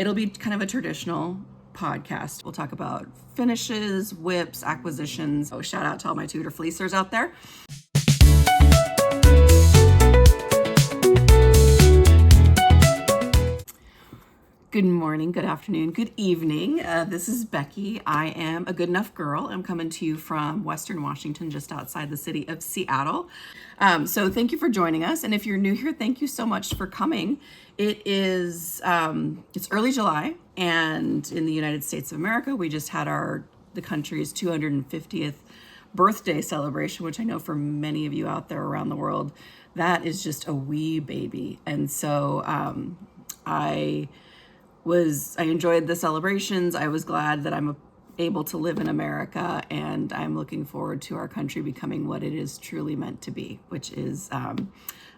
It'll be kind of a traditional podcast. We'll talk about finishes, whips, acquisitions. Oh, shout out to all my Tudor fleecers out there. Good morning, good afternoon, good evening. This is Becky. I am a good enough girl. I'm coming to you from Western Washington, just outside the city of Seattle. So thank you for joining us. And if you're new here, thank you so much for coming. It is, it's early July, and in the United States of America, we just had the country's 250th birthday celebration, which I know for many of you out there around the world, that is just a wee baby. And so I enjoyed the celebrations. I was glad that I'm able to live in America, and I'm looking forward to our country becoming what it is truly meant to be, which is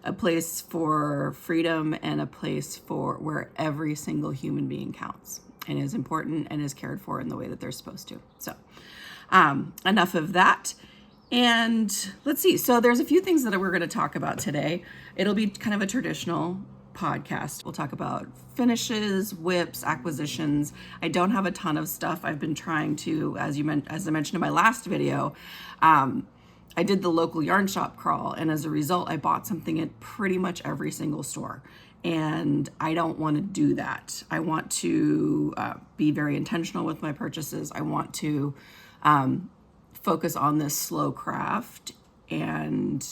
a place for freedom and a place for where every single human being counts and is important and is cared for in the way that they're supposed to. So enough of that. And let's see. So there's a few things that we're going to talk about today. It'll be kind of a traditional podcast. We'll talk about finishes, whips, acquisitions. I don't have a ton of stuff. I've been trying to, as I mentioned in my last video, I did the local yarn shop crawl, and as a result, I bought something at pretty much every single store. And I don't want to do that. I want to be very intentional with my purchases. I want to focus on this slow craft and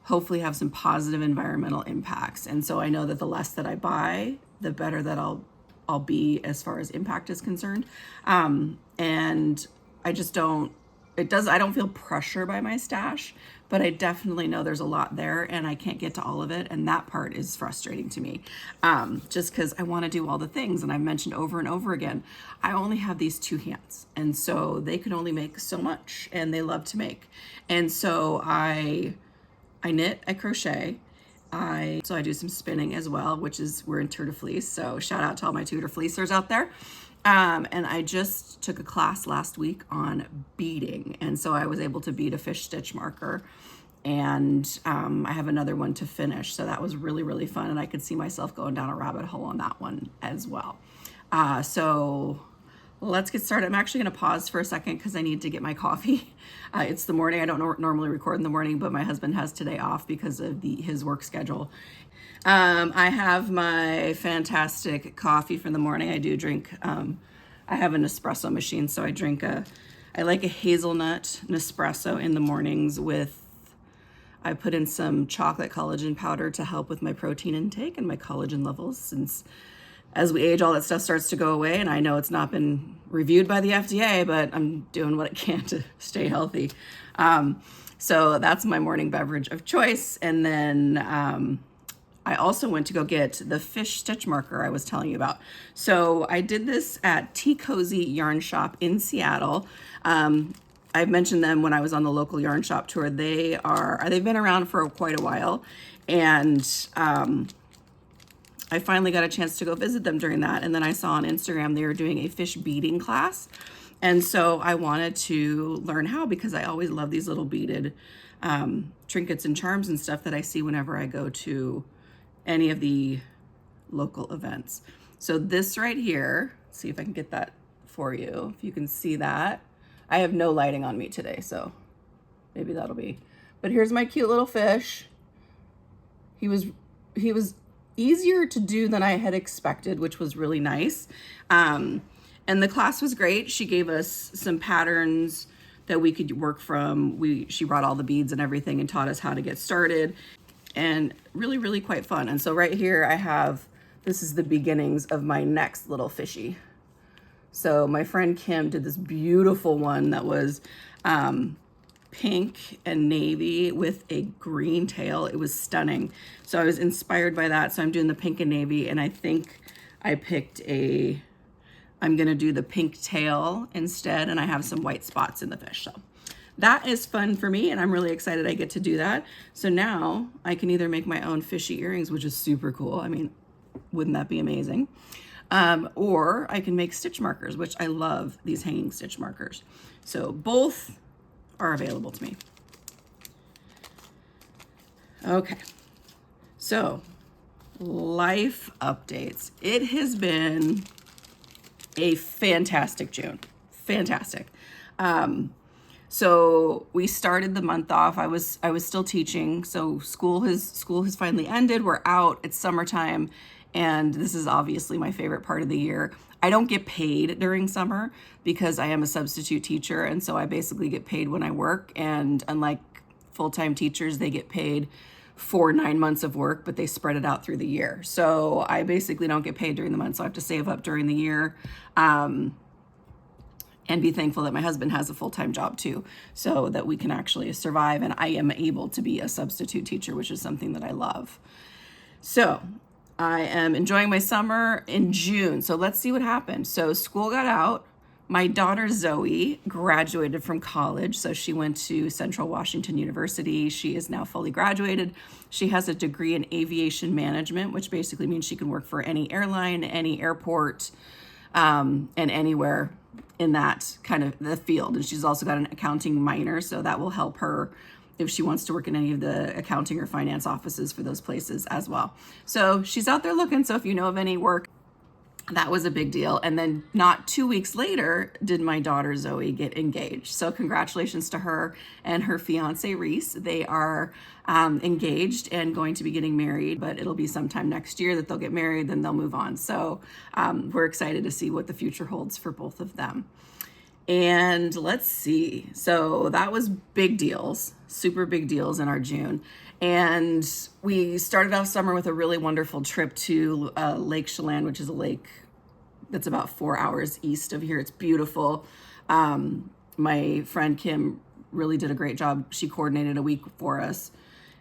hopefully have some positive environmental impacts. And so I know that the less that I buy, the better that I'll be as far as impact is concerned. And I just I don't feel pressure by my stash, but I definitely know there's a lot there and I can't get to all of it. And that part is frustrating to me, just because I want to do all the things. And I've mentioned over and over again, I only have these two hands. And so they can only make so much, and they love to make. And so I knit, I crochet, so I do some spinning as well, we're in Tudor fleece. So shout out to all my Tudor fleecers out there. And I just took a class last week on beading. And so I was able to bead a fish stitch marker, and I have another one to finish. So that was really, really fun. And I could see myself going down a rabbit hole on that one as well. So let's get started. I'm actually going to pause for a second because I need to get my coffee. It's the morning. I don't normally record in the morning, but my husband has today off because of his work schedule. I have my fantastic coffee for the morning. I do drink, I have an espresso machine, so I like a hazelnut Nespresso in the mornings I put in some chocolate collagen powder to help with my protein intake and my collagen levels, since as we age, all that stuff starts to go away. And I know it's not been reviewed by the FDA, but I'm doing what I can to stay healthy. So that's my morning beverage of choice. And then I also went to go get the fish stitch marker I was telling you about. So I did this at Tea Cozy Yarn Shop in Seattle. I've mentioned them when I was on the local yarn shop tour. They've been around for quite a while. And I finally got a chance to go visit them during that. And then I saw on Instagram they were doing a fish beading class. And so I wanted to learn how, because I always love these little beaded trinkets and charms and stuff that I see whenever I go to any of the local events. So this right here, let's see if I can get that for you. If you can see that. I have no lighting on me today, so maybe that'll be. But here's my cute little fish. He was easier to do than I had expected, which was really nice. And the class was great. She gave us some patterns that we could work from. She brought all the beads and everything and taught us how to get started, and really, really quite fun. And so right here this is the beginnings of my next little fishy. So my friend Kim did this beautiful one that was pink and navy with a green tail. It was stunning. So I was inspired by that. So I'm doing the pink and navy, and I think I picked I'm gonna do the pink tail instead, and I have some white spots in the fish. So that is fun for me, and I'm really excited I get to do that. So now I can either make my own fishy earrings, which is super cool. I mean, wouldn't that be amazing? Or I can make stitch markers, which I love these hanging stitch markers. So both are available to me. Okay, so life updates. It has been a fantastic June. Fantastic. So we started the month off. I was still teaching. So school has finally ended. We're out. It's summertime, and this is obviously my favorite part of the year. I don't get paid during summer because I am a substitute teacher, and so I basically get paid when I work. And unlike full-time teachers, they get paid for 9 months of work, but they spread it out through the year. So I basically don't get paid during the month, so I have to save up during the year. And be thankful that my husband has a full-time job too, so that we can actually survive, and I am able to be a substitute teacher, which is something that I love. So I am enjoying my summer in June. So let's see what happened. So school got out. My daughter Zoe graduated from college. So she went to Central Washington University. She is now fully graduated. She has a degree in aviation management, which basically means she can work for any airline, any airport, and anywhere in that kind of the field. And she's also got an accounting minor, so that will help her if she wants to work in any of the accounting or finance offices for those places as well. So she's out there looking. So if you know of any work, that was a big deal. And then not 2 weeks later did my daughter Zoe get engaged. So congratulations to her and her fiance Reese. They are engaged and going to be getting married, but it'll be sometime next year that they'll get married, then they'll move on. So we're excited to see what the future holds for both of them. And let's see. So that was big deals, super big deals in our June. And we started off summer with a really wonderful trip to Lake Chelan, which is a lake that's about 4 hours east of here. It's beautiful. My friend Kim really did a great job. She coordinated a week for us.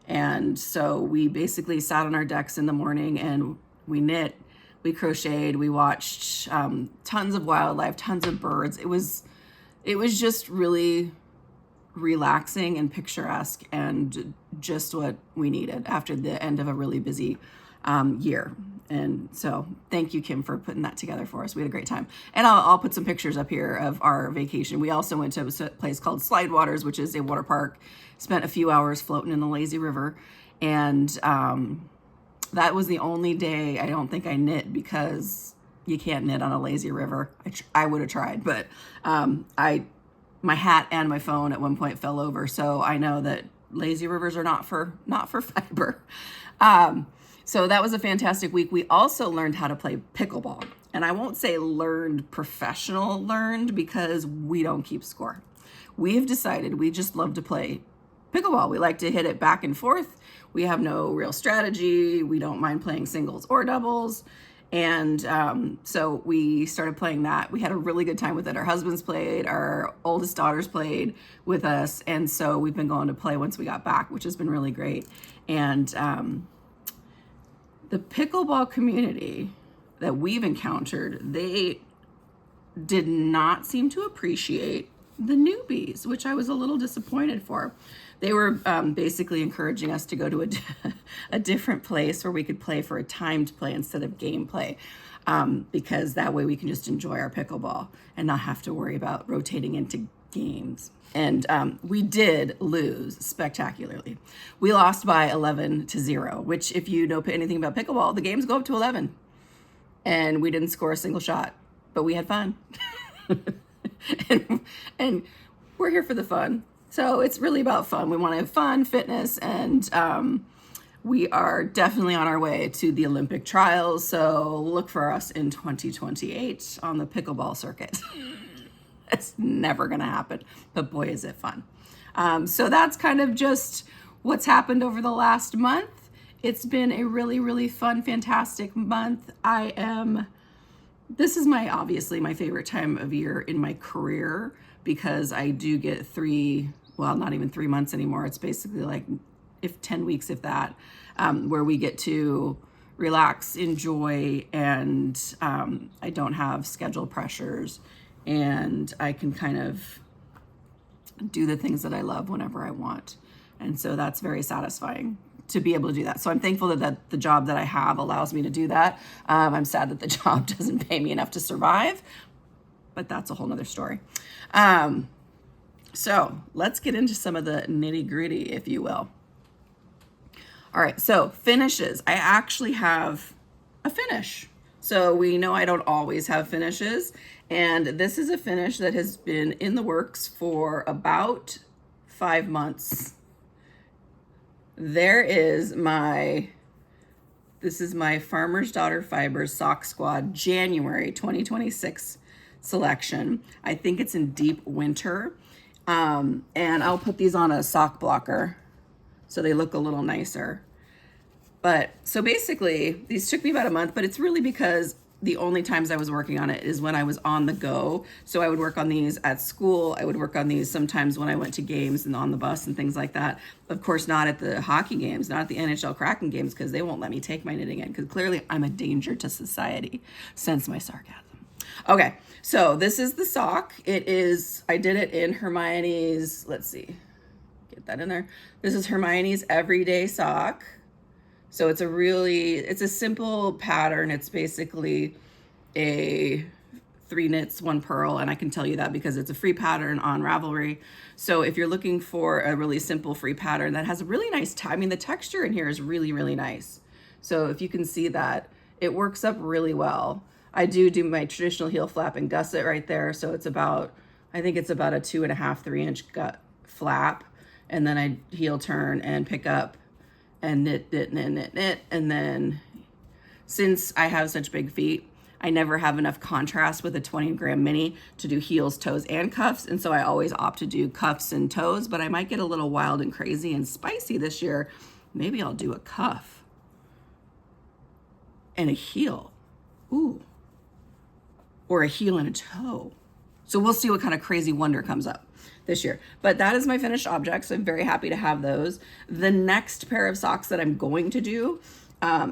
And so we basically sat on our decks in the morning and we knit, we crocheted, we watched tons of wildlife, tons of birds. It was just really relaxing and picturesque and just what we needed after the end of a really busy year. And so thank you, Kim, for putting that together for us. We had a great time. And I'll put some pictures up here of our vacation. We also went to a place called Slide Waters, which is a water park, spent a few hours floating in the lazy river. And that was the only day I don't think I knit, because you can't knit on a lazy river. I would have tried, but my hat and my phone at one point fell over. So I know that lazy rivers are not for fiber. So that was a fantastic week. We also learned how to play pickleball. And I won't say learned because we don't keep score. We have decided we just love to play pickleball. We like to hit it back and forth. We have no real strategy. We don't mind playing singles or doubles. And so we started playing that. We had a really good time with it. Our husbands played, our oldest daughters played with us. And so we've been going to play once we got back, which has been really great. And the pickleball community that we've encountered, they did not seem to appreciate the newbies, which I was a little disappointed for. They were basically encouraging us to go to a different place where we could play for a timed play instead of game play, because that way we can just enjoy our pickleball and not have to worry about rotating into games. And we did lose spectacularly. We lost by 11-0, which, if you know anything about pickleball, the games go up to 11. And we didn't score a single shot, but we had fun. and we're here for the fun. So it's really about fun. We want to have fun, fitness, and we are definitely on our way to the Olympic trials. So look for us in 2028 on the pickleball circuit. It's never going to happen, but boy, is it fun. So that's kind of just what's happened over the last month. It's been a really, really fun, fantastic month. This is obviously my favorite time of year in my career, because I do get not even 3 months anymore. It's basically like 10 weeks, if that, where we get to relax, enjoy, and I don't have schedule pressures, and I can kind of do the things that I love whenever I want. And so that's very satisfying to be able to do that. So I'm thankful that the job that I have allows me to do that. I'm sad that the job doesn't pay me enough to survive, but that's a whole nother story. So let's get into some of the nitty gritty, if you will. All right, so finishes. I actually have a finish. So we know I don't always have finishes, and this is a finish that has been in the works for about 5 months. This is my Farmer's Daughter Fibers Sock Squad January 2026 selection. I think it's in deep winter, and I'll put these on a sock blocker so they look a little nicer. But so basically, these took me about a month, but it's really because the only times I was working on it is when I was on the go. So I would work on these at school. I would work on these sometimes when I went to games and on the bus and things like that. Of course, not at the hockey games, not at the NHL Kraken games, because they won't let me take my knitting in, because clearly I'm a danger to society, sense my sarcasm. Okay, so this is the sock. I did it in Hermione's, let's see, get that in there. This is Hermione's Everyday Sock. So it's a simple pattern. It's basically a 3 knits, 1 purl, and I can tell you that because it's a free pattern on Ravelry. So if you're looking for a really simple free pattern that has a really nice, the texture in here is really, really nice. So if you can see that, it works up really well. I do my traditional heel flap and gusset right there. So it's I think it's about a 2.5, 3-inch gut flap. And then I heel turn and pick up and knit, and then since I have such big feet, I never have enough contrast with a 20-gram mini to do heels, toes, and cuffs, and so I always opt to do cuffs and toes, but I might get a little wild and crazy and spicy this year. Maybe I'll do a cuff and a heel. Ooh. Or a heel and a toe. So we'll see what kind of crazy wonder comes up this year. But that is my finished object, so I'm very happy to have those. The next pair of socks that I'm going to do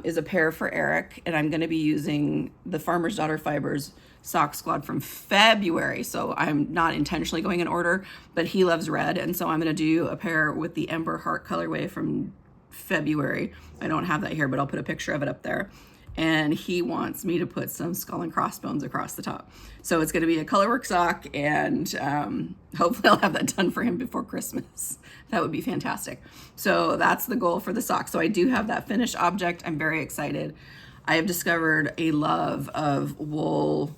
is a pair for Eric, and I'm going to be using the Farmer's Daughter Fibers Sock Squad from February. So I'm not intentionally going in order, but he loves red, and so I'm going to do a pair with the Ember Heart colorway from February. I don't have that here, but I'll put a picture of it up there. And he wants me to put some skull and crossbones across the top. So it's going to be a colorwork sock, and hopefully I'll have that done for him before Christmas. That would be fantastic. So that's the goal for the sock. So I do have that finished object. I'm very excited. I have discovered a love of wool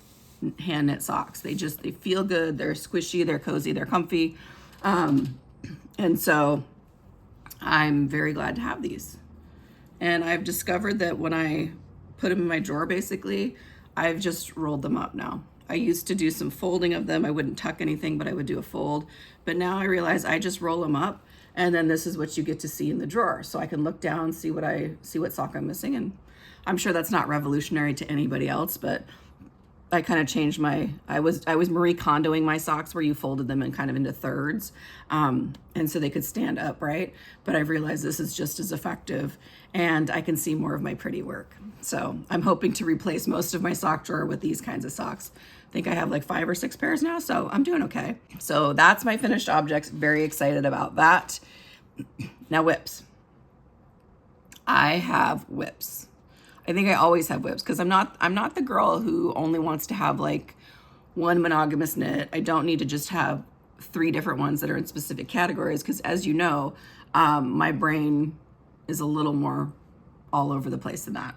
hand knit socks. They feel good. They're squishy, they're cozy, they're comfy. And so I'm very glad to have these. And I've discovered that when I put them in my drawer, basically, I've just rolled them up now. I used to do some folding of them. I wouldn't tuck anything, but I would do a fold. But now I realize I just roll them up, and then this is what you get to see in the drawer. So I can look down, see what sock I'm missing, and I'm sure that's not revolutionary to anybody else, but I kind of changed I was Marie Kondoing my socks, where you folded them in kind of into thirds, and so they could stand upright. But I've realized this is just as effective, and I can see more of my pretty work. So I'm hoping to replace most of my sock drawer with these kinds of socks. I think I have like 5 or 6 pairs now, so I'm doing okay. So that's my finished objects. Very excited about that. Now whips. I have whips. I think I always have whips, because I'm not the girl who only wants to have like one monogamous knit. I don't need to just have 3 different ones that are in specific categories, because as you know, my brain is a little more all over the place than that.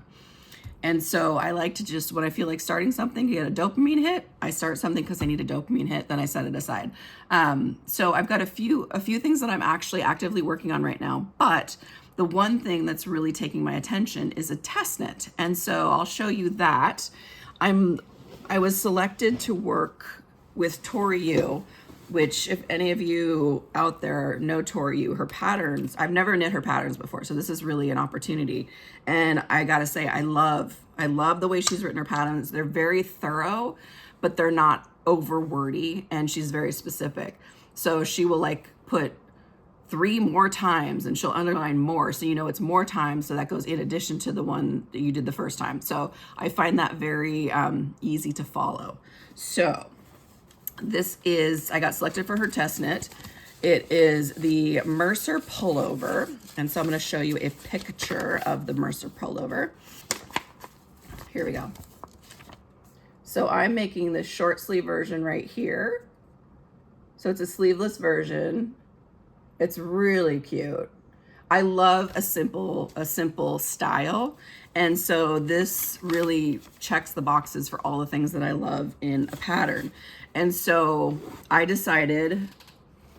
And so I like to just, when I feel like starting something to get a dopamine hit, I start something because I need a dopamine hit, then I set it aside. So I've got a few things that I'm actually actively working on right now, but the one thing that's really taking my attention is a test knit. And so I'll show you that. I was selected to work with Tori Yu, which, if any of you out there know Tori Yu, her patterns, I've never knit her patterns before, so this is really an opportunity. And I gotta say, I love the way she's written her patterns. They're very thorough, but they're not over wordy, and she's very specific. So she will like put 3 more times, and she'll underline more, so you know it's more times, so that goes in addition to the one that you did the first time. So I find that very easy to follow. So I got selected for her test knit. It is the Mercer Pullover, and so I'm going to show you a picture of the Mercer Pullover. Here we go. So I'm making this short sleeve version right here. So it's a sleeveless version. It's really cute. I love a simple style. And so this really checks the boxes for all the things that I love in a pattern. And so I decided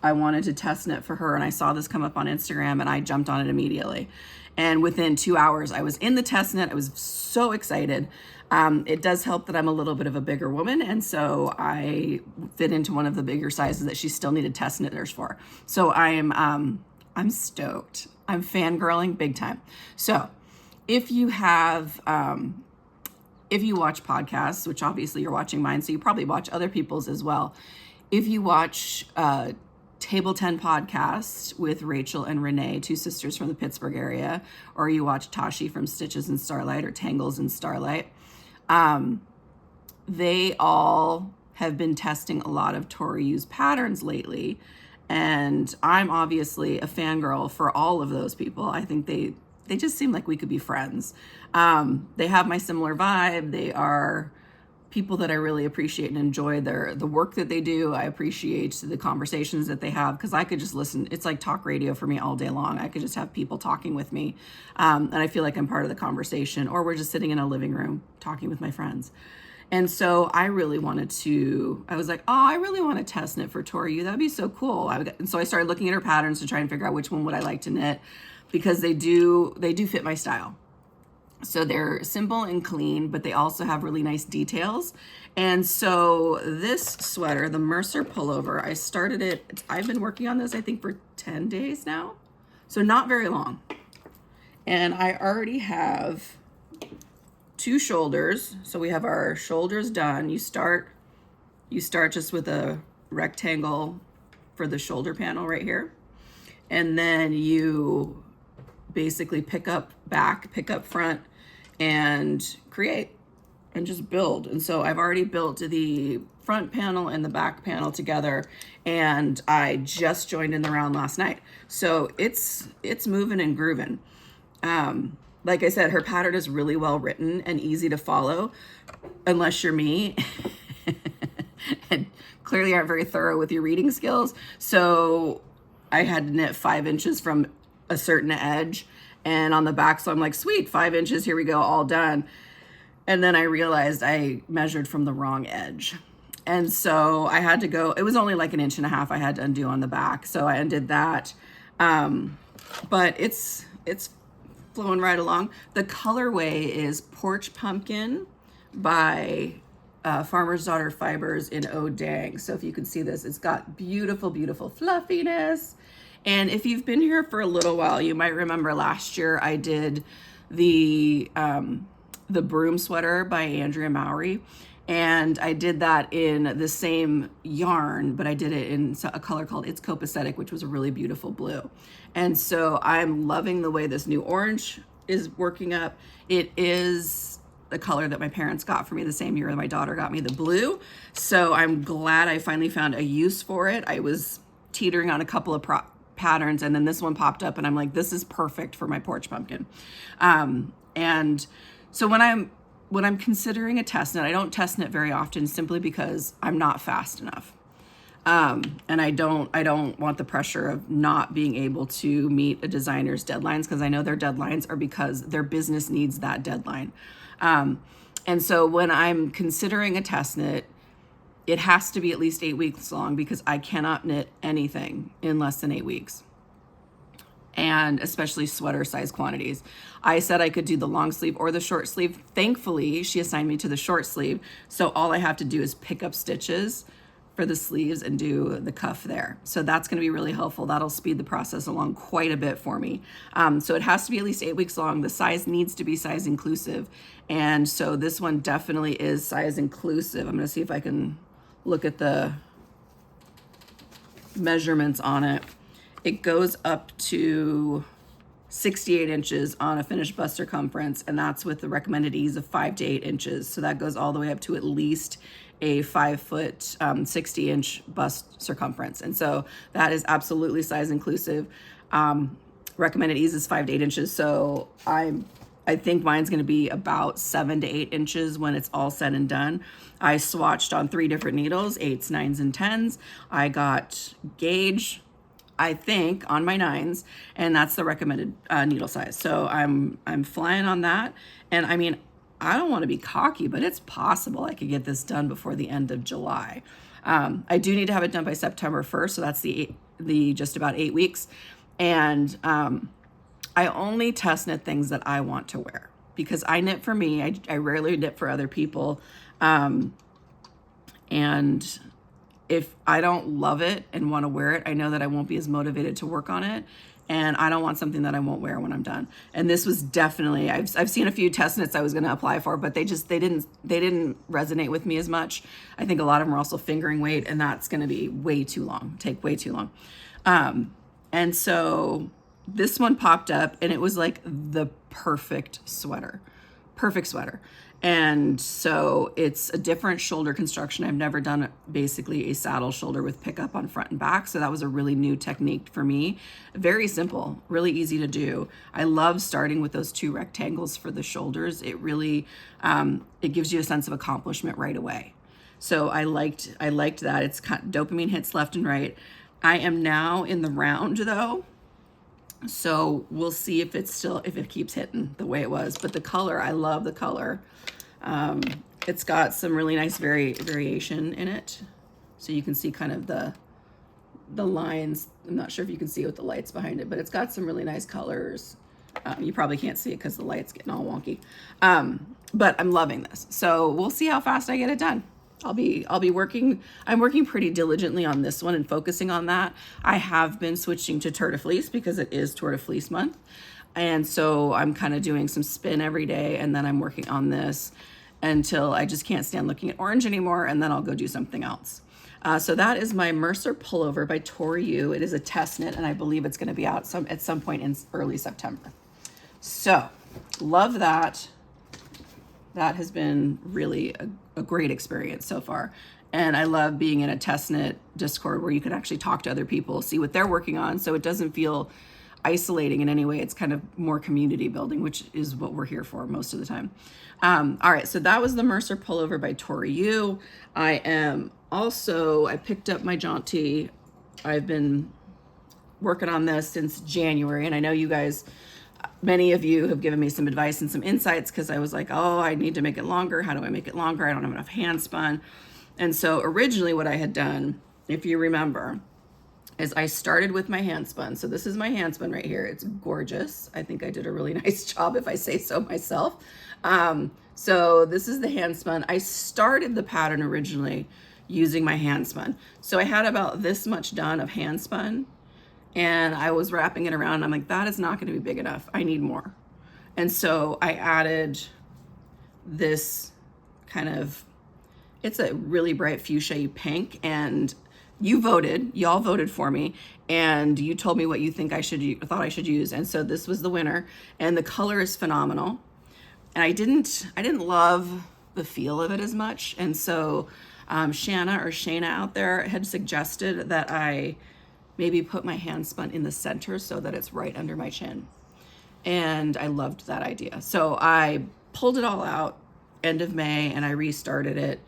I wanted to test knit for her, and I saw this come up on Instagram and I jumped on it immediately. And within 2 hours, I was in the test knit. I was so excited. It does help that I'm a little bit of a bigger woman, and so I fit into one of the bigger sizes that she still needed test knitters for. So I'm stoked. I'm fangirling big time. So if you have, if you watch podcasts, which obviously you're watching mine, so you probably watch other people's as well. If you watch Table 10 podcast with Rachel and Renee, two sisters from the Pittsburgh area, or you watch Tashi from Stitches and Starlight or Tangles and Starlight, they all have been testing a lot of Tori Yu's patterns lately. And I'm obviously a fangirl for all of those people. I think they just seem like we could be friends. They have my similar vibe. They are people that I really appreciate and enjoy the work that they do. I appreciate the conversations that they have, because I could just listen. It's like talk radio for me all day long. I could just have people talking with me, and I feel like I'm part of the conversation, or we're just sitting in a living room talking with my friends. And so I really I was like, oh, I really want to test knit for Tori Yu. That'd be so cool. And so I started looking at her patterns to try and figure out which one would I like to knit, because they do fit my style. So they're simple and clean, but they also have really nice details. And so this sweater, the Mercer Pullover, I started it, I've been working on this, I think, for 10 days now. So not very long. And I already have 2 shoulders. So we have our shoulders done. You start just with a rectangle for the shoulder panel right here. And then you basically pick up back, pick up front, and create and just build. And so I've already built the front panel and the back panel together, and I just joined in the round last night. So it's moving and grooving. Like I said, her pattern is really well written and easy to follow, unless you're me and clearly aren't very thorough with your reading skills. So I had to knit 5 inches from a certain edge and on the back. So I'm like, sweet, 5 inches, here we go, all done. And then I realized I measured from the wrong edge. And so I had to go, it was only like 1.5 inches I had to undo on the back. So I undid that. But it's flowing right along. The colorway is Porch Pumpkin by Farmer's Daughter Fibers in Oh Dang. So if you can see this, it's got beautiful, beautiful fluffiness. And if you've been here for a little while, you might remember last year I did the broom sweater by Andrea Mowry. And I did that in the same yarn, but I did it in a color called It's Copacetic, which was a really beautiful blue. And so I'm loving the way this new orange is working up. It is the color that my parents got for me the same year that my daughter got me the blue. So I'm glad I finally found a use for it. I was teetering on a couple of patterns, and then this one popped up, and I'm like, this is perfect for my Porch Pumpkin. And so when I'm considering a test knit, I don't test knit very often, simply because I'm not fast enough. And I don't want the pressure of not being able to meet a designer's deadlines, because I know their deadlines are because their business needs that deadline. And so when I'm considering a test knit, it has to be at least 8 weeks long, because I cannot knit anything in less than 8 weeks. And especially sweater size quantities. I said I could do the long sleeve or the short sleeve. Thankfully, she assigned me to the short sleeve. So all I have to do is pick up stitches for the sleeves and do the cuff there. So that's going to be really helpful. That'll speed the process along quite a bit for me. So it has to be at least 8 weeks long. The size needs to be size inclusive. And so this one definitely is size inclusive. I'm going to see if I can look at the measurements on it. It goes up to 68 inches on a finished bust circumference, and that's with the recommended ease of 5 to 8 inches. So that goes all the way up to at least a 5 foot, 60-inch bust circumference. And so that is absolutely size inclusive. Recommended ease is 5 to 8 inches. So I think mine's going to be about 7 to 8 inches when it's all said and done. I swatched on 3 different needles, 8s, 9s, and 10s. I got gauge. I think, on my 9s, and that's the recommended needle size. So I'm flying on that. And I mean, I don't want to be cocky, but it's possible I could get this done before the end of July. I do need to have it done by September 1st, so that's the just about 8 weeks. And I only test knit things that I want to wear, because I knit for me. I rarely knit for other people. And if I don't love it and want to wear it, I know that I won't be as motivated to work on it. And I don't want something that I won't wear when I'm done. And this was definitely, I've seen a few test knits I was going to apply for, but they didn't resonate with me as much. I think a lot of them are also fingering weight, and that's going to be way too long, take way too long. And so this one popped up, and it was like the perfect sweater. And so it's a different shoulder construction. I've never done basically a saddle shoulder with pickup on front and back. So that was a really new technique for me. Very simple, really easy to do. I love starting with those 2 rectangles for the shoulders. It really, it gives you a sense of accomplishment right away. So I liked that. It's dopamine hits left and right. I am now in the round though. So we'll see if it keeps hitting the way it was. But the color, I love the color. It's got some really nice variation in it. So you can see kind of the lines. I'm not sure if you can see it with the lights behind it, but it's got some really nice colors. You probably can't see it because the light's getting all wonky. But I'm loving this. So we'll see how fast I get it done. I'm working pretty diligently on this one and focusing on that. I have been switching to Tour de Fleece because it is Tour de Fleece month. And so I'm kind of doing some spin every day, and then I'm working on this until I just can't stand looking at orange anymore, and then I'll go do something else. So that is my Mercer Pullover by Tori Yu. It is a test knit, and I believe it's going to be out at some point in early September. So love that. That has been really a great experience so far. And I love being in a test knit Discord where you can actually talk to other people, see what they're working on. So it doesn't feel isolating in any way. It's kind of more community building, which is what we're here for most of the time. All right, so that was the Mercer Pullover by Tori Yu. I picked up my Jaunty. I've been working on this since January, and I know you guys, many of you have given me some advice and some insights, because I was like, oh, I need to make it longer. How do I make it longer? I don't have enough hand spun. And so originally what I had done, if you remember, is I started with my hand spun. So this is my hand spun right here. It's gorgeous. I think I did a really nice job, if I say so myself. So this is the hand spun. I started the pattern originally using my hand spun. So I had about this much done of hand spun, and I was wrapping it around. I'm like, that is not going to be big enough. I need more. And so I added this kind of, it's a really bright fuchsia pink, and y'all voted for me, and you told me what you think thought I should use. And so this was the winner, and the color is phenomenal. And I didn't love the feel of it as much. And so Shayna out there had suggested that I maybe put my hand spun in the center so that it's right under my chin. And I loved that idea. So I pulled it all out end of May, and I restarted it.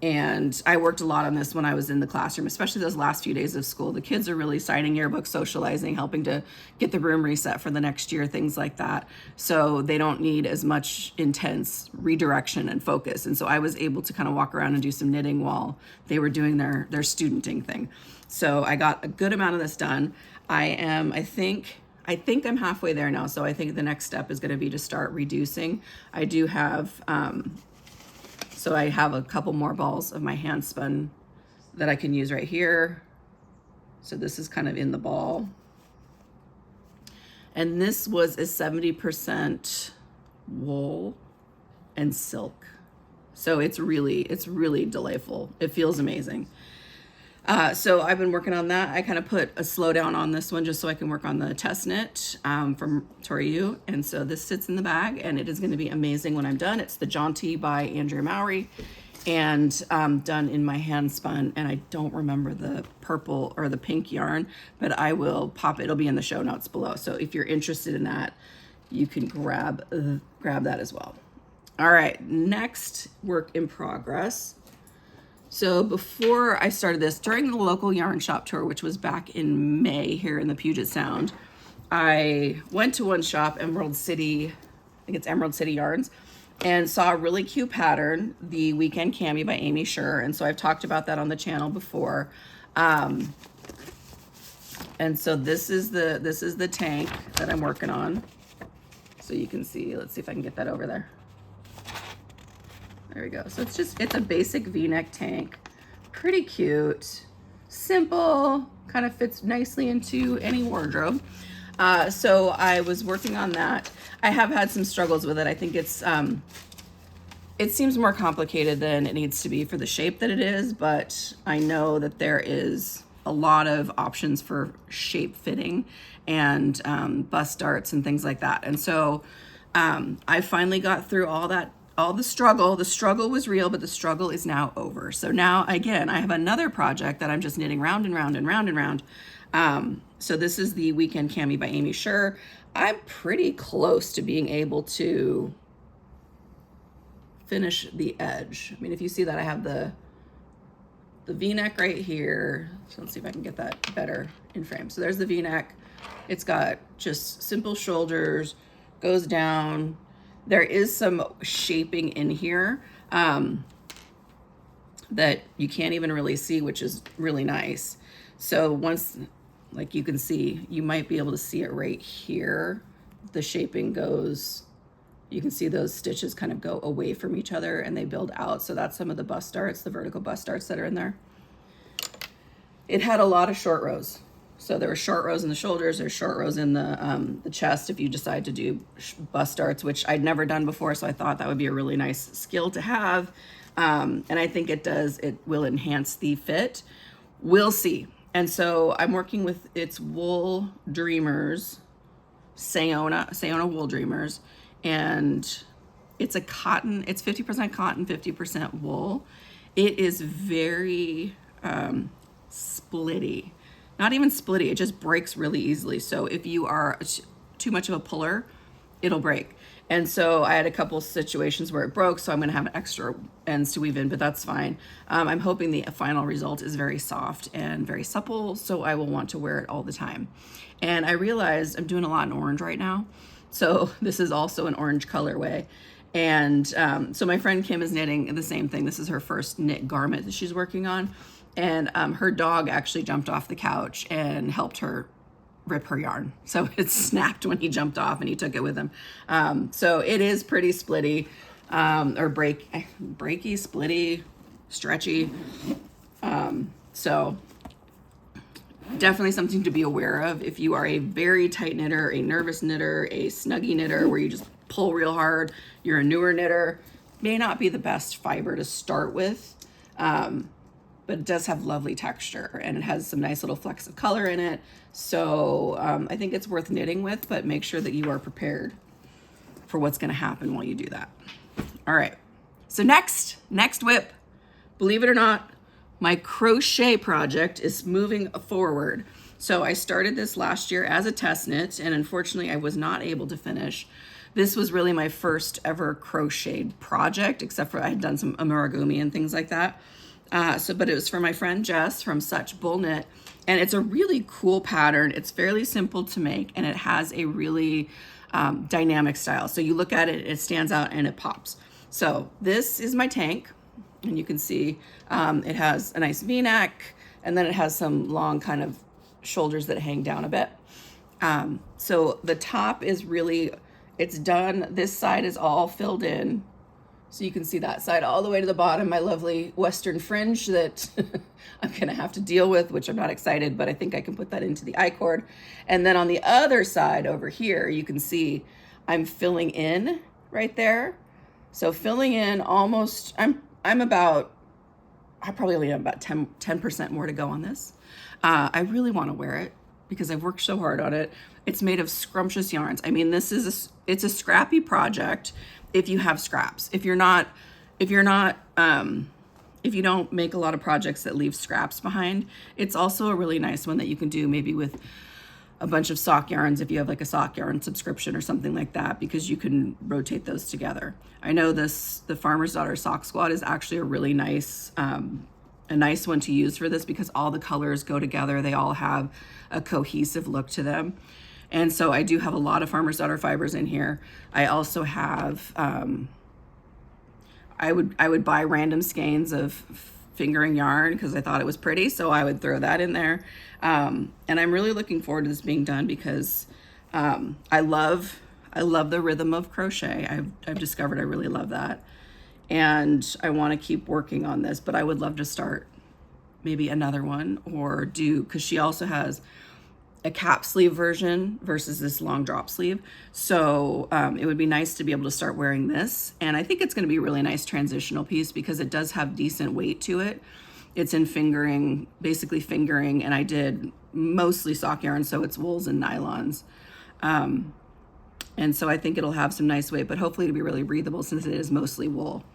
And I worked a lot on this when I was in the classroom, especially those last few days of school. The kids are really signing yearbooks, socializing, helping to get the room reset for the next year, things like that. So they don't need as much intense redirection and focus. And so I was able to kind of walk around and do some knitting while they were doing their studenting thing. So I got a good amount of this done. I think I'm halfway there now. So I think the next step is going to be to start reducing. I do have, so I have a couple more balls of my hand spun that I can use right here. So this is kind of in the ball. And this was a 70% wool and silk. So it's really delightful. It feels amazing. So I've been working on that. I kind of put a slowdown on this one just so I can work on the test knit from Tori Yu. And so this sits in the bag, and it is going to be amazing when I'm done. It's the Jaunty by Andrea Mowry, and done in my hand spun. And I don't remember the purple or the pink yarn, but I will pop it. It'll be in the show notes below. So if you're interested in that, you can grab that as well. All right, next work in progress So before I started this, during the local yarn shop tour, which was back in May here in the Puget Sound, I went to one shop, Emerald City, I think it's Emerald City Yarns, and saw a really cute pattern, the Weekend Cami by Amy Scher. And so I've talked about that on the channel before. And so this is the tank that I'm working on. So you can see, let's see if I can get that over there. There we go. So it's a basic V-neck tank. Pretty cute, simple, kind of fits nicely into any wardrobe. So I was working on that. I have had some struggles with it. I think it's, it seems more complicated than it needs to be for the shape that it is, but I know that there is a lot of options for shape fitting and bust darts and things like that. And so I finally got through all that, all the struggle. The struggle was real, but the struggle is now over. So now, again, I have another project that I'm just knitting round and round and round and round. So this is the Weekend Cami by Amy Scher. I'm pretty close to being able to finish the edge. I mean, if you see that, I have the V-neck right here. So let's see if I can get that better in frame. So there's the V-neck. It's got just simple shoulders, goes down. There is some shaping in here that you can't even really see, which is really nice. So once, like you can see, you might be able to see it right here. The shaping goes, you can see those stitches kind of go away from each other and they build out. So that's some of the bust darts, the vertical bust darts that are in there. It had a lot of short rows. So there were short rows in the shoulders, there's short rows in the chest if you decide to do bust darts, which I'd never done before, so I thought that would be a really nice skill to have. And I think it will enhance the fit. We'll see. And so I'm working with its Wool Dreamers, Sayona Wool Dreamers, and it's a cotton, it's 50% cotton, 50% wool. It is very splitty. Not even splitty, it just breaks really easily. So if you are too much of a puller, it'll break. And so I had a couple situations where it broke, so I'm gonna have extra ends to weave in, but that's fine. I'm hoping the final result is very soft and very supple, so I will want to wear it all the time. And I realized I'm doing a lot in orange right now. So this is also an orange colorway. And so my friend Kim is knitting the same thing. This is her first knit garment that she's working on. And her dog actually jumped off the couch and helped her rip her yarn. So it snapped when he jumped off and he took it with him. So it is pretty splitty, or breaky, splitty, stretchy. So definitely something to be aware of if you are a very tight knitter, a nervous knitter, a snuggie knitter where you just pull real hard, you're a newer knitter, may not be the best fiber to start with. But it does have lovely texture and it has some nice little flecks of color in it. So I think it's worth knitting with, but make sure that you are prepared for what's gonna happen while you do that. All right, so next whip, believe it or not, my crochet project is moving forward. So I started this last year as a test knit and unfortunately I was not able to finish. This was really my first ever crocheted project, except for I had done some amigurumi and things like that. But it was for my friend Jess from Such Bull Knit, and it's a really cool pattern. It's fairly simple to make, and it has a really dynamic style. So you look at it, it stands out and it pops. So this is my tank, and you can see it has a nice V-neck, and then it has some long kind of shoulders that hang down a bit. So the top is really, it's done. This side is all filled in. So you can see that side all the way to the bottom, my lovely Western fringe that I'm gonna have to deal with, which I'm not excited, but I think I can put that into the I-cord. And then on the other side over here, you can see I'm filling in right there. So filling in almost, I probably only have about 10% more to go on this. I really wanna wear it because I've worked so hard on it. It's made of scrumptious yarns. I mean, it's a scrappy project if you have scraps. If you don't make a lot of projects that leave scraps behind, it's also a really nice one that you can do maybe with a bunch of sock yarns if you have like a sock yarn subscription or something like that, because you can rotate those together. I know the Farmer's Daughter Sock Squad is actually a really nice a nice one to use for this because all the colors go together. They all have a cohesive look to them. And so I do have a lot of Farmer's Daughter fibers in here. I also have, I would buy random skeins of fingering yarn because I thought it was pretty, so I would throw that in there. And I'm really looking forward to this being done because I love the rhythm of crochet. I've discovered I really love that. And I want to keep working on this, but I would love to start maybe another one or do, because she also has a cap sleeve version versus this long drop sleeve. So it would be nice to be able to start wearing this. And I think it's going to be a really nice transitional piece because it does have decent weight to it. It's in fingering, basically fingering, and I did mostly sock yarn, so it's wools and nylons. And so I think it'll have some nice weight, but hopefully it'll be really breathable since it is mostly wool.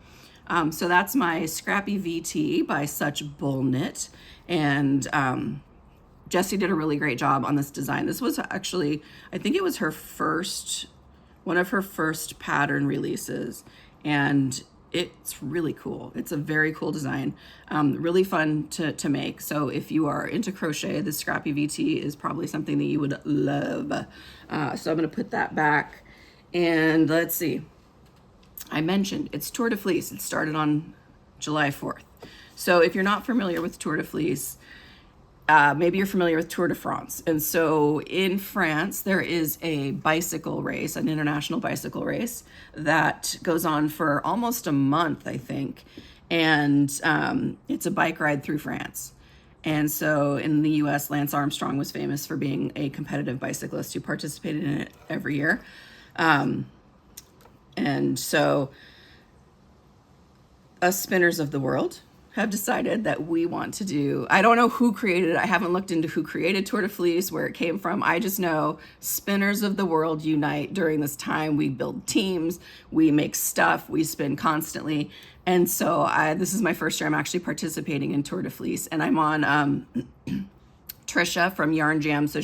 So that's my Scrappy VT by Such Bull Knit. And Jessie did a really great job on this design. This was actually, I think it was one of her first pattern releases. And it's really cool. It's a very cool design, really fun to make. So if you are into crochet, the Scrappy VT is probably something that you would love. So I'm gonna put that back. And let's see. I mentioned it's Tour de Fleece. It started on July 4th. So if you're not familiar with Tour de Fleece, maybe you're familiar with Tour de France. And so in France, there is a bicycle race, an international bicycle race that goes on for almost a month, I think. And it's a bike ride through France. And so in the US, Lance Armstrong was famous for being a competitive bicyclist who participated in it every year. And so us spinners of the world have decided that we want to do, I don't know who created it. I haven't looked into who created Tour de Fleece, where it came from. I just know spinners of the world unite during this time. We build teams, we make stuff, we spin constantly. And so this is my first year I'm actually participating in Tour de Fleece, and I'm on Trisha from Yarn Jam. So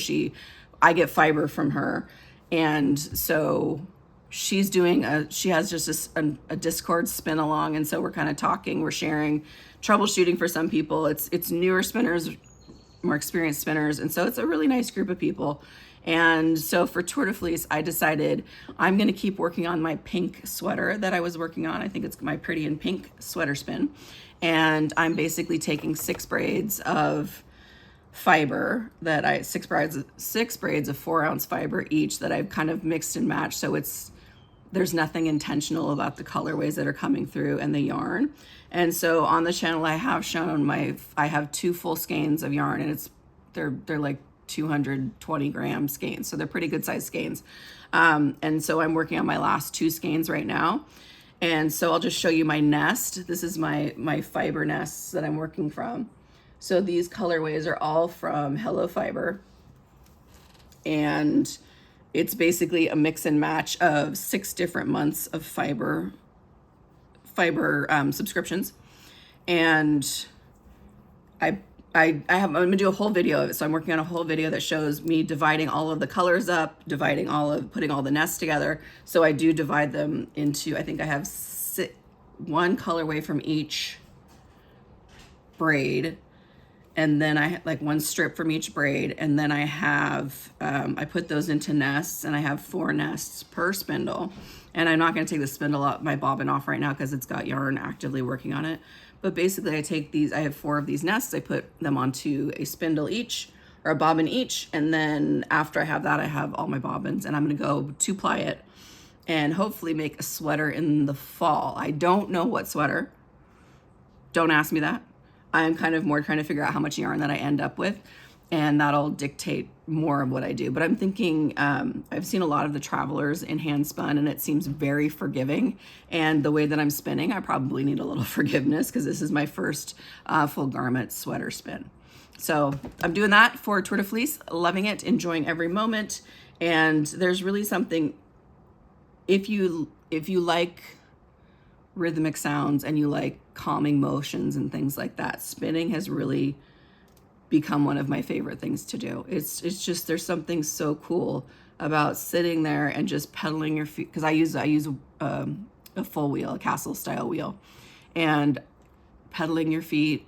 I get fiber from her. And so she's doing she has just a Discord spin along. And so we're kind of talking, we're sharing, troubleshooting for some people. It's newer spinners, more experienced spinners. And so it's a really nice group of people. And so for Tour de Fleece, I decided I'm going to keep working on my pink sweater that I was working on. I think it's my Pretty in Pink sweater spin. And I'm basically taking 6 braids of fiber that 6 braids of 4-ounce fiber each that I've kind of mixed and matched. So there's nothing intentional about the colorways that are coming through and the yarn. And so on the channel, I have shown I have 2 full skeins of yarn, and they're like 220 gram skeins. So they're pretty good sized skeins. And so I'm working on my last 2 skeins right now. And so I'll just show you my nest. This is my fiber nests that I'm working from. So these colorways are all from Hello Fiber. And it's basically a mix and match of 6 different months of fiber subscriptions. And I'm gonna do a whole video of it. So I'm working on a whole video that shows me dividing all of the colors up, putting all the nests together. So I do divide them into, I think I have 1 colorway from each braid. And then I like 1 strip from each braid. And then I have, I put those into nests, and I have 4 nests per spindle. And I'm not gonna take the spindle out, my bobbin off right now because it's got yarn actively working on it. But basically I take these, I have 4 of these nests, I put them onto a spindle each, or a bobbin each. And then after I have that, I have all my bobbins, and I'm gonna go 2-ply it and hopefully make a sweater in the fall. I don't know what sweater, don't ask me that. I'm kind of more trying to figure out how much yarn that I end up with, and that'll dictate more of what I do. But I'm thinking, I've seen a lot of the Travelers in hand spun, and it seems very forgiving. And the way that I'm spinning, I probably need a little forgiveness because this is my first full garment sweater spin. So I'm doing that for Tour de Fleece, loving it, enjoying every moment. And there's really something, if you like rhythmic sounds and you like calming motions and things like that, spinning has really become one of my favorite things to do. It's just, there's something so cool about sitting there and just pedaling your feet, because I use a full wheel, a castle style wheel, and pedaling your feet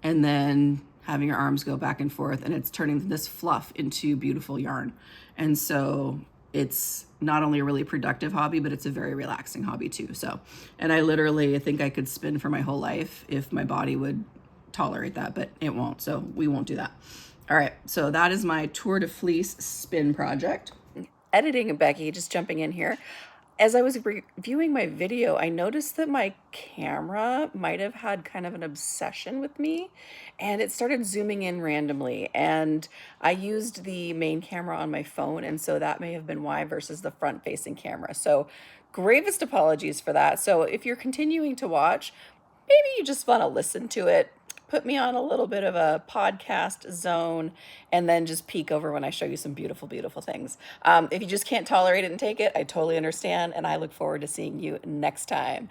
and then having your arms go back and forth, and it's turning this fluff into beautiful yarn. And so it's not only a really productive hobby, but it's a very relaxing hobby too. So, and I think I could spin for my whole life if my body would tolerate that, but it won't. So we won't do that. All right. So that is my Tour de Fleece spin project. Editing, Becky, just jumping in here. As I was reviewing my video, I noticed that my camera might have had kind of an obsession with me, and it started zooming in randomly. And I used the main camera on my phone, and so that may have been why versus the front-facing camera. So gravest apologies for that. So if you're continuing to watch, maybe you just want to listen to it, put me on a little bit of a podcast zone, and then just peek over when I show you some beautiful, beautiful things. If you just can't tolerate it and take it, I totally understand, and I look forward to seeing you next time.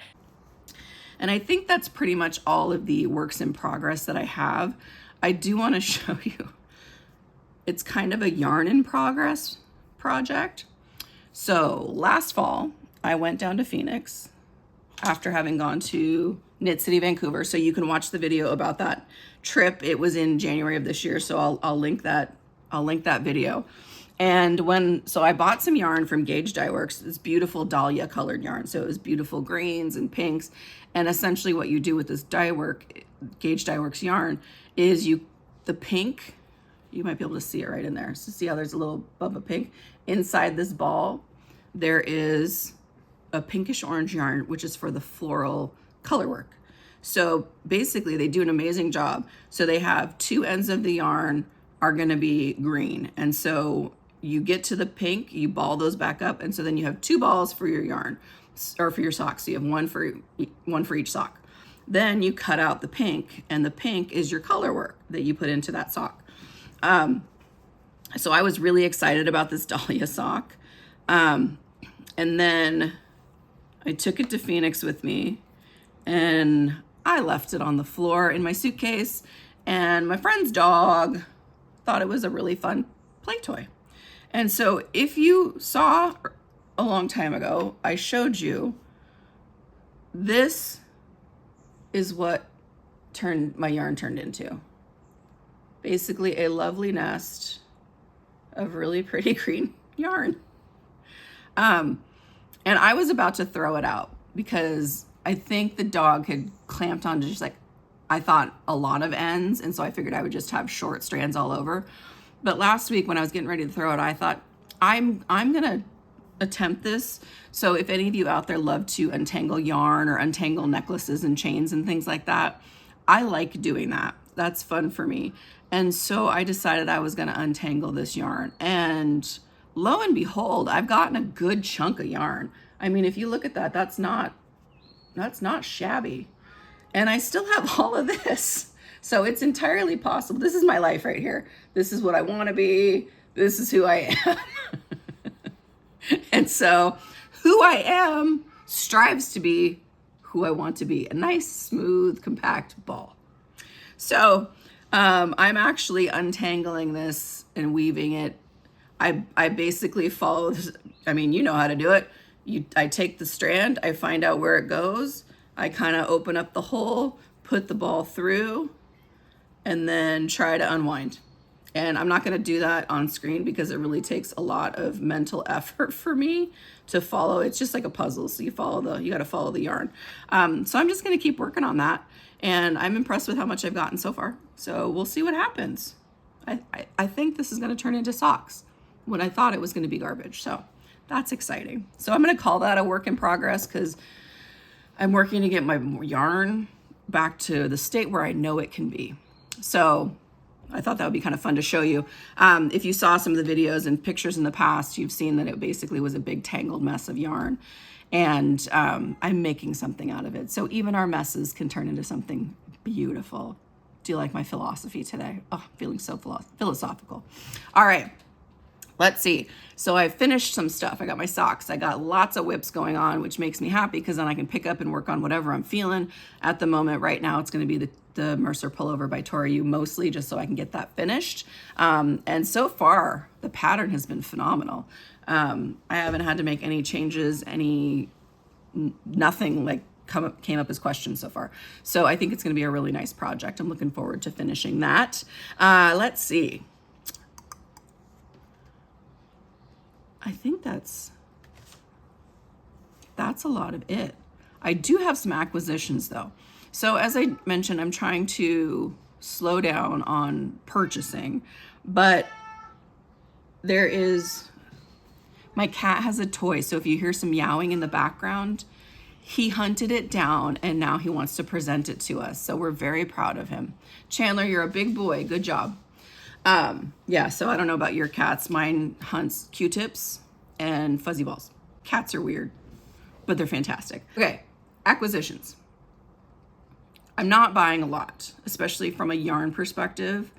And I think that's pretty much all of the works in progress that I have. I do want to show you, it's kind of a yarn in progress project. So last fall, I went down to Phoenix after having gone to Knit City, Vancouver. So you can watch the video about that trip. It was in January of this year. So I'll link that video. And so I bought some yarn from Gauge Dye Works, this beautiful dahlia colored yarn. So it was beautiful greens and pinks. And essentially what you do with this Gauge Dye Works yarn is the pink, you might be able to see it right in there. So see how there's a little bump of pink? Inside this ball, there is a pinkish orange yarn, which is for the floral color work. So basically they do an amazing job. So they have two ends of the yarn are gonna be green. And so you get to the pink, you ball those back up. And so then you have two balls for your yarn or for your socks. So you have one for each sock. Then you cut out the pink, and the pink is your color work that you put into that sock. So I was really excited about this dahlia sock. And then I took it to Phoenix with me, and I left it on the floor in my suitcase, and my friend's dog thought it was a really fun play toy. And so if you saw a long time ago, I showed you, this is what my yarn turned into. Basically a lovely nest of really pretty green yarn. And I was about to throw it out because I think the dog had clamped onto just I thought a lot of ends. And so I figured I would just have short strands all over. But last week when I was getting ready to throw it, I thought I'm going to attempt this. So if any of you out there love to untangle yarn or untangle necklaces and chains and things like that, I like doing that. That's fun for me. And so I decided I was going to untangle this yarn. And lo and behold, I've gotten a good chunk of yarn. I mean, if you look at that, that's not shabby. And I still have all of this. So it's entirely possible. This is my life right here. This is what I want to be. This is who I am. And so who I am strives to be who I want to be, a nice, smooth, compact ball. So I'm actually untangling this and weaving it. I basically follow this. I mean, you know how to do it. I take the strand, I find out where it goes. I kind of open up the hole, put the ball through, and then try to unwind. And I'm not going to do that on screen because it really takes a lot of mental effort for me to follow. It's just like a puzzle. So you got to follow the yarn. So I'm just going to keep working on that. And I'm impressed with how much I've gotten so far. So we'll see what happens. I think this is going to turn into socks when I thought it was going to be garbage. So that's exciting. So I'm going to call that a work in progress because I'm working to get my yarn back to the state where I know it can be. So I thought that would be kind of fun to show you. If you saw some of the videos and pictures in the past, you've seen that it basically was a big tangled mess of yarn. And I'm making something out of it. So even our messes can turn into something beautiful. Do you like my philosophy today? Oh, I'm feeling so philosophical. All right, let's see. So I finished some stuff. I got my socks. I got lots of whips going on, which makes me happy because then I can pick up and work on whatever I'm feeling. At the moment, right now, it's going to be the Mercer Pullover by Tori Yu mostly, just so I can get that finished. And so far, the pattern has been phenomenal. I haven't had to make any changes, nothing like came up as questions so far. So I think it's going to be a really nice project. I'm looking forward to finishing that. Let's see. I think that's a lot of it. I do have some acquisitions though. So as I mentioned, I'm trying to slow down on purchasing, but my cat has a toy. So if you hear some meowing in the background, he hunted it down and now he wants to present it to us. So we're very proud of him. Chandler, you're a big boy. Good job. Yeah, so I don't know about your cats. Mine hunts Q-tips and fuzzy balls. Cats are weird, but they're fantastic. Okay, acquisitions. I'm not buying a lot, especially from a yarn perspective.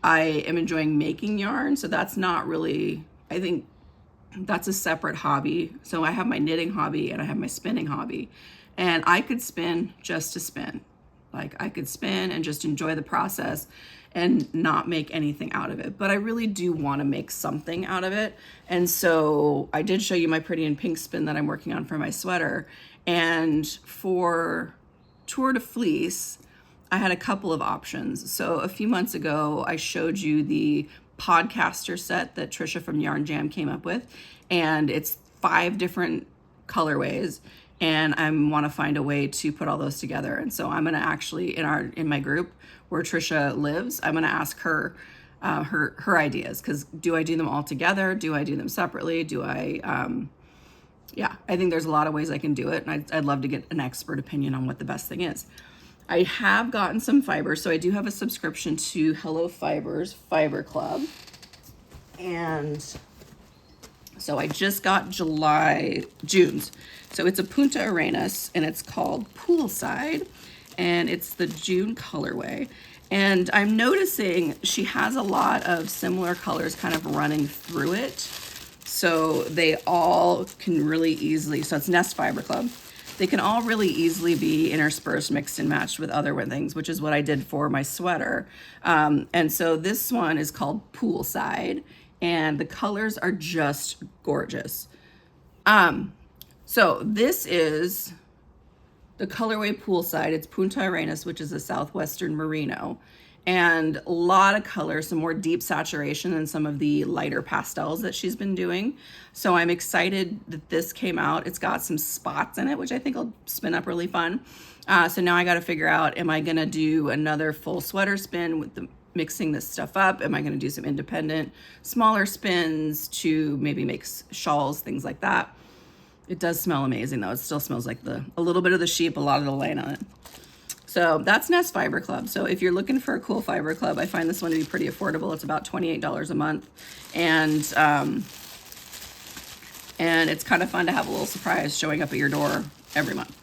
I am enjoying making yarn, so that's not really, I think that's a separate hobby. So I have my knitting hobby and I have my spinning hobby, and I could spin just to spin. Like I could spin and just enjoy the process and not make anything out of it. But I really do want to make something out of it. And so I did show you my pretty and pink spin that I'm working on for my sweater. And for Tour de Fleece, I had a couple of options. So a few months ago, I showed you the podcaster set that Trisha from Yarn Jam came up with. And it's 5 different colorways. And I want to find a way to put all those together. And so I'm going to actually, in my group where Trisha lives, I'm going to ask her her ideas. Because do I do them all together? Do I do them separately? Do I, yeah, I think there's a lot of ways I can do it. And I'd love to get an expert opinion on what the best thing is. I have gotten some fibers. So I do have a subscription to Hello Fibers Fiber Club. And so I just got June's. So it's a Punta Arenas and it's called Poolside, and it's the June colorway. And I'm noticing she has a lot of similar colors kind of running through it. So they all can really easily, so it's Nest Fiber Club. They can all really easily be interspersed, mixed and matched with other things, which is what I did for my sweater. And so this one is called Poolside, and the colors are just gorgeous. So this is the colorway Poolside. It's Punta Arenas, which is a southwestern merino, and a lot of color, some more deep saturation than some of the lighter pastels that she's been doing. So I'm excited that this came out. It's got some spots in it, which I think will spin up really fun. So now I got to figure out, am I going to do another full sweater spin with mixing this stuff up? Am I going to do some independent, smaller spins to maybe make shawls, things like that? It does smell amazing though. It still smells like a little bit of the sheep, a lot of the lane on it. So that's Nest Fiber Club. So if you're looking for a cool fiber club, I find this one to be pretty affordable. It's about $28 a month. And it's kind of fun to have a little surprise showing up at your door every month.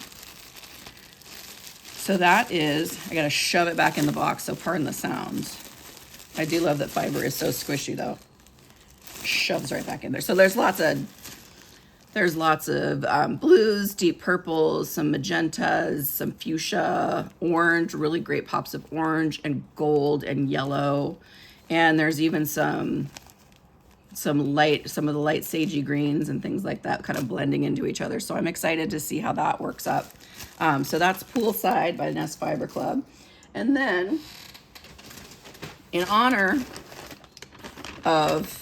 So that is, I got to shove it back in the box, so pardon the sounds. I do love that fiber is so squishy though. Shoves right back in there. So there's lots of blues, deep purples, some magentas, some fuchsia, orange, really great pops of orange and gold and yellow. And there's even some of the light sagey greens and things like that kind of blending into each other. So I'm excited to see how that works up. So that's Poolside by Nest Fiber Club. And then in honor of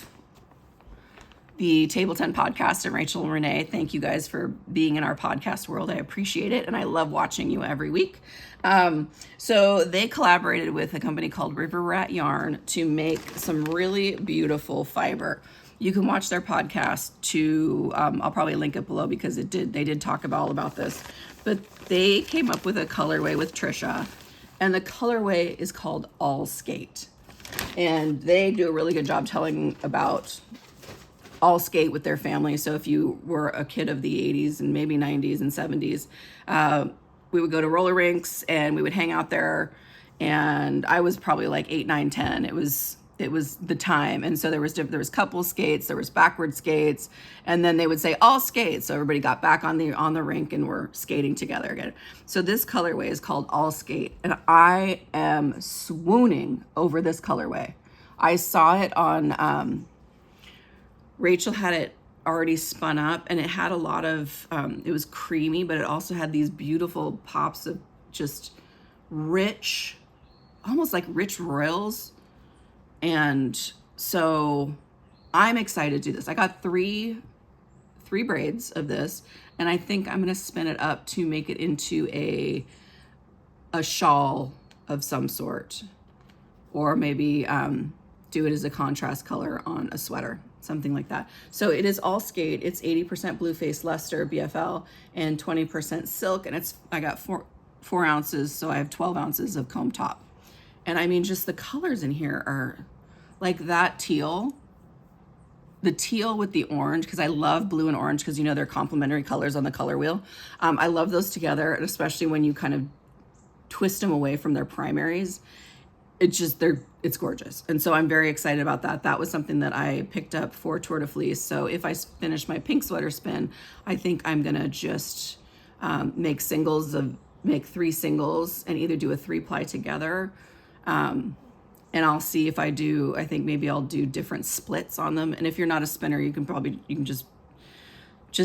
the Table 10 podcast and Rachel and Renee, thank you guys for being in our podcast world. I appreciate it, and I love watching you every week. So they collaborated with a company called River Rat Yarn to make some really beautiful fiber. You can watch their podcast too. I'll probably link it below because they did talk all about this. But they came up with a colorway with Trisha, and the colorway is called All Skate. And they do a really good job telling about all skate with their family. So if you were a kid of the 80s and maybe 90s and 70s, we would go to roller rinks and we would hang out there. And I was probably like 8, 9, 10. It was the time. And so there was couple skates, there was backward skates, and then they would say all skates. So everybody got back on the rink and were skating together again. So this colorway is called All Skate, and I am swooning over this colorway. I saw it on, Rachel had it already spun up, and it had a lot of, it was creamy, but it also had these beautiful pops of just rich, almost like rich royals. And so I'm excited to do this. I got three braids of this, and I think I'm gonna spin it up to make it into a shawl of some sort, or maybe do it as a contrast color on a sweater, something like that. So it is all skate. It's 80% blue face luster BFL and 20% silk, and I got four ounces, so I have 12 ounces of comb top. And I mean, just the colors in here are like that teal, the teal with the orange, because I love blue and orange, because you know they're complementary colors on the color wheel. I love those together, and especially when you kind of twist them away from their primaries. It's gorgeous. And so I'm very excited about that. That was something that I picked up for Tour de Fleece. So if I finish my pink sweater spin, I think I'm gonna just make 3 singles and either do a 3-ply together. And I'll see if I think maybe I'll do different splits on them. And if you're not a spinner, you can just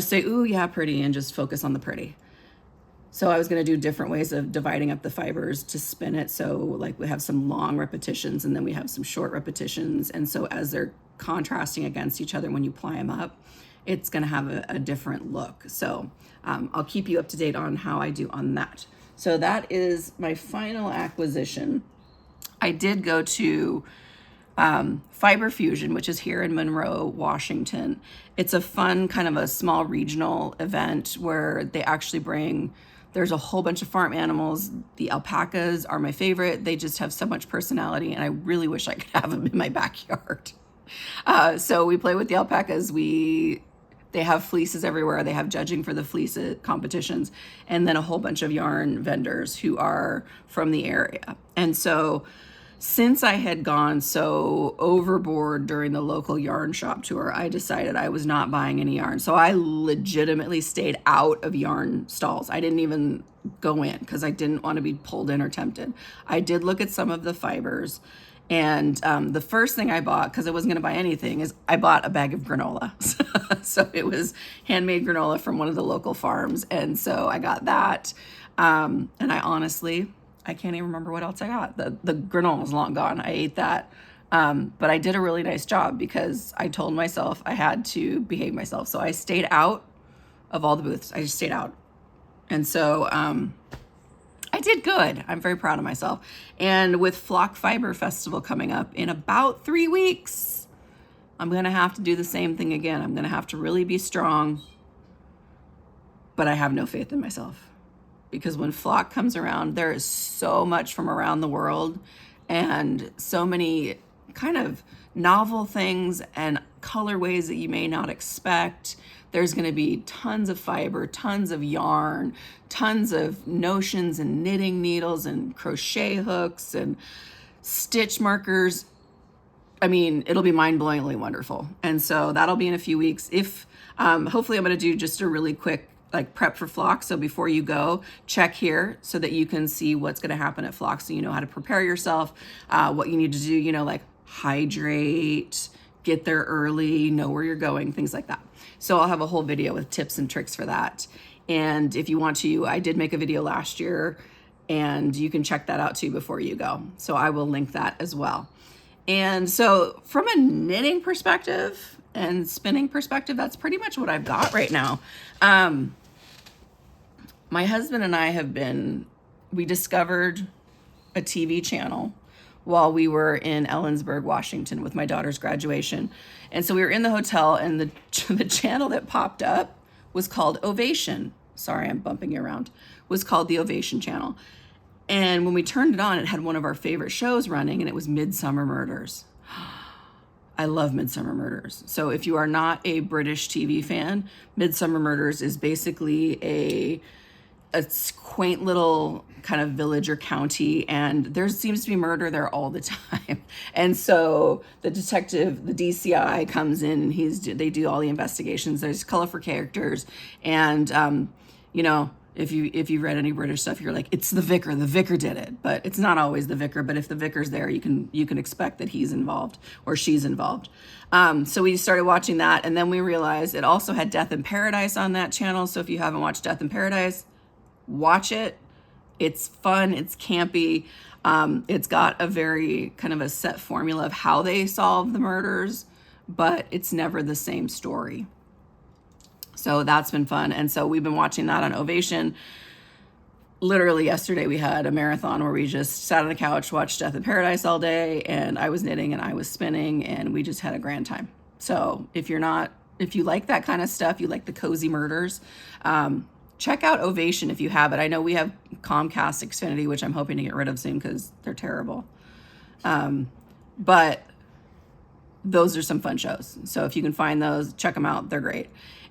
say, ooh, yeah, pretty, and just focus on the pretty. So I was going to do different ways of dividing up the fibers to spin it. So like we have some long repetitions, and then we have some short repetitions. And so as they're contrasting against each other, when you ply them up, it's going to have a different look. So I'll keep you up to date on how I do on that. So that is my final acquisition. I did go to Fiber Fusion, which is here in Monroe, Washington. It's a fun kind of a small regional event where they actually there's a whole bunch of farm animals. The alpacas are my favorite. They just have so much personality, and I really wish I could have them in my backyard. So we play with the alpacas. They have fleeces everywhere. They have judging for the fleece competitions, and then a whole bunch of yarn vendors who are from the area. And so since I had gone so overboard during the local yarn shop tour, I decided I was not buying any yarn. So I legitimately stayed out of yarn stalls. I didn't even go in because I didn't want to be pulled in or tempted. I did look at some of the fibers, and the first thing I bought, because I wasn't going to buy anything, is I bought a bag of granola. So it was handmade granola from one of the local farms, and so I got that. And I can't even remember what else I got. The granola is long gone. I ate that. But I did a really nice job because I told myself I had to behave myself. So I stayed out of all the booths. I just stayed out. And so I did good. I'm very proud of myself. And with Flock Fiber Festival coming up in about 3 weeks, I'm going to have to do the same thing again. I'm going to have to really be strong. But I have no faith in myself. Because when Flock comes around, there is so much from around the world and so many kind of novel things and colorways that you may not expect. There's going to be tons of fiber, tons of yarn, tons of notions and knitting needles and crochet hooks and stitch markers. I mean, it'll be mind-blowingly wonderful. And so that'll be in a few weeks. Hopefully I'm going to do just a really quick prep for Flock. So before you go, check here so that you can see what's going to happen at Flock, so you know how to prepare yourself, what you need to do, hydrate, get there early, know where you're going, things like that. So I'll have a whole video with tips and tricks for that. And if you want to, I did make a video last year, and you can check that out too before you go. So I will link that as well. And so from a knitting perspective and spinning perspective, that's pretty much what I've got right now. My husband and I we discovered a TV channel while we were in Ellensburg, Washington with my daughter's graduation. And so we were in the hotel, and the channel that popped up was called Ovation. Sorry, I'm bumping you around. Was called the Ovation channel. And when we turned it on, it had one of our favorite shows running, and it was Midsummer Murders. I love Midsummer Murders. So if you are not a British TV fan, Midsummer Murders is basically a quaint little kind of village or county, and there seems to be murder there all the time. And so the detective, the DCI, comes in, and they do all the investigations. There's colorful characters, and If you've read any British stuff, you're like, it's the vicar did it, but it's not always the vicar. But if the vicar's there, you can expect that he's involved or she's involved. So we started watching that, and then we realized it also had Death in Paradise on that channel. So if you haven't watched Death in Paradise, watch it. It's fun, it's campy. It's got a very kind of a set formula of how they solve the murders, but it's never the same story. So that's been fun. And so we've been watching that on Ovation. Literally yesterday we had a marathon where we just sat on the couch, watched Death in Paradise all day, and I was knitting and I was spinning, and we just had a grand time. So if you like that kind of stuff, you like the cozy murders, check out Ovation if you have it. I know we have Comcast Xfinity, which I'm hoping to get rid of soon because they're terrible. But those are some fun shows. So if you can find those, check them out. They're great.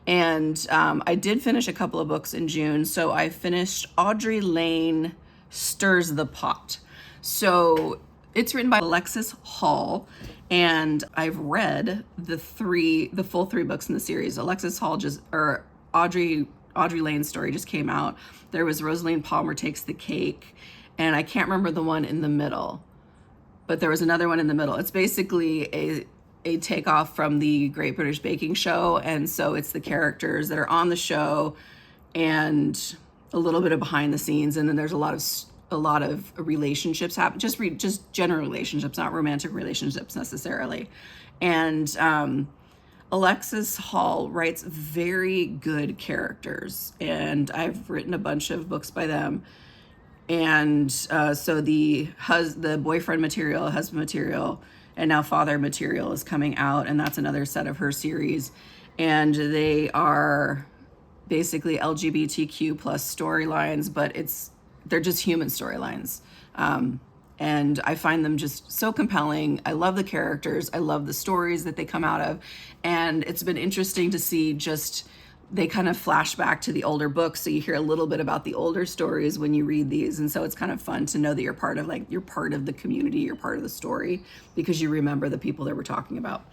And I did finish a couple of books in June. So I finished Audrey Lane Stirs the Pot. So it's written by Alexis Hall, and I've read the full three books in the series. Audrey Lane's story just came out. There was Rosaline Palmer Takes the Cake, and I can't remember the one in the middle, but there was another one in the middle. It's basically a takeoff from the Great British Baking Show, and so it's the characters that are on the show and a little bit of behind the scenes, and then there's a lot of relationships happen, just general relationships, not romantic relationships necessarily. And Alexis Hall writes very good characters, and I've written a bunch of books by them. And so the boyfriend material, husband material, and now father material is coming out, and that's another set of her series. And they are basically LGBTQ plus storylines, but they're just human storylines. And I find them just so compelling. I love the characters. I love the stories that they come out of. And it's been interesting to see they kind of flash back to the older books. So you hear a little bit about the older stories when you read these. And so it's kind of fun to know that you're part of the community, you're part of the story, because you remember the people that we're talking about.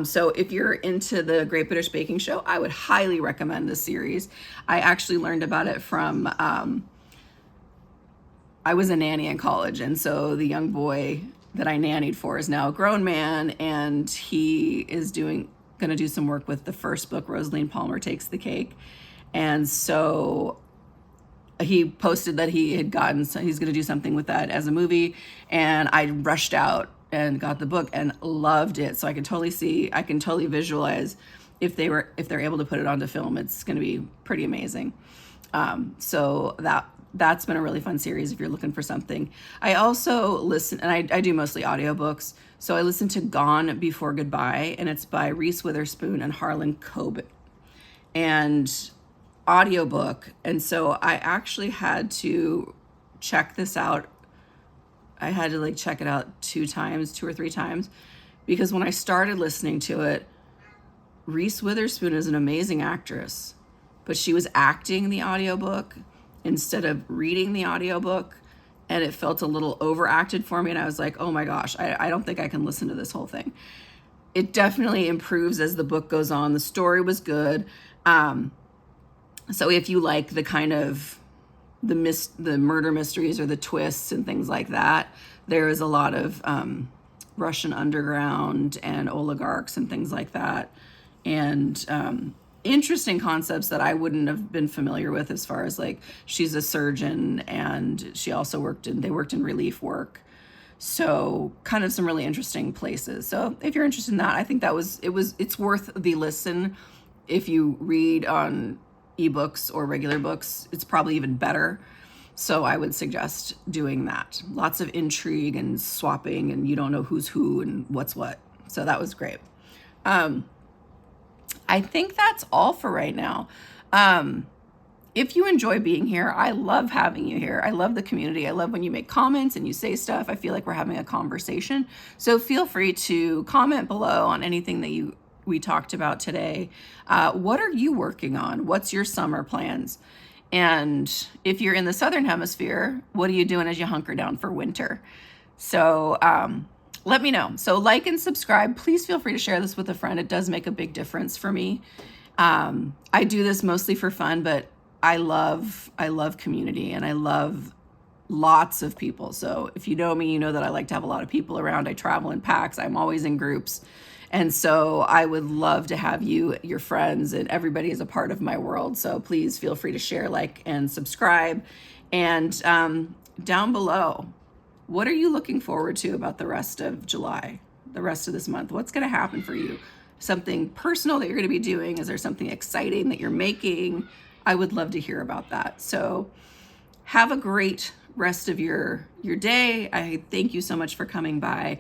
So if you're into the Great British Baking Show, I would highly recommend this series. I actually learned about it from, I was a nanny in college. And so the young boy that I nannied for is now a grown man, and he is going to do some work with the first book, Rosaline Palmer Takes the Cake. And so he posted that he's going to do something with that as a movie. And I rushed out and got the book and loved it. So I can totally visualize if they're able to put it onto film, it's going to be pretty amazing. So that's been a really fun series if you're looking for something. I also listen, and I do mostly audiobooks. So I listened to Gone Before Goodbye, and it's by Reese Witherspoon and Harlan Coben, and audiobook. And so I actually had to check this out. I had to check it out 2 or 3 times, because when I started listening to it, Reese Witherspoon is an amazing actress, but she was acting the audiobook instead of reading the audiobook, and it felt a little overacted for me. And I was like, oh my gosh, I don't think I can listen to this whole thing. It definitely improves as the book goes on. The story was good. So if you like the kind of the murder mysteries or the twists and things like that, there is a lot of Russian underground and oligarchs and things like that. And interesting concepts that I wouldn't have been familiar with, as far as she's a surgeon, and she also worked in relief work. So kind of some really interesting places. So if you're interested in that, I think it's worth the listen. If you read on ebooks or regular books, it's probably even better. So I would suggest doing that. Lots of intrigue and swapping, and you don't know who's who and what's what. So that was great. I think that's all for right now. If you enjoy being here, I love having you here. I love the community. I love when you make comments and you say stuff. I feel like we're having a conversation. So feel free to comment below on anything that we talked about today. What are you working on? What's your summer plans? And if you're in the Southern Hemisphere, what are you doing as you hunker down for winter? So let me know. So like and subscribe. Please feel free to share this with a friend. It does make a big difference for me. I do this mostly for fun, but I love community, and I love lots of people. So if you know me, you know that I like to have a lot of people around. I travel in packs. I'm always in groups. And so I would love to have you, your friends, and everybody is a part of my world. So please feel free to share, like, and subscribe. And down below, what are you looking forward to about the rest of July, the rest of this month? What's going to happen for you? Something personal that you're going to be doing? Is there something exciting that you're making? I would love to hear about that. So have a great rest of your day. I thank you so much for coming by.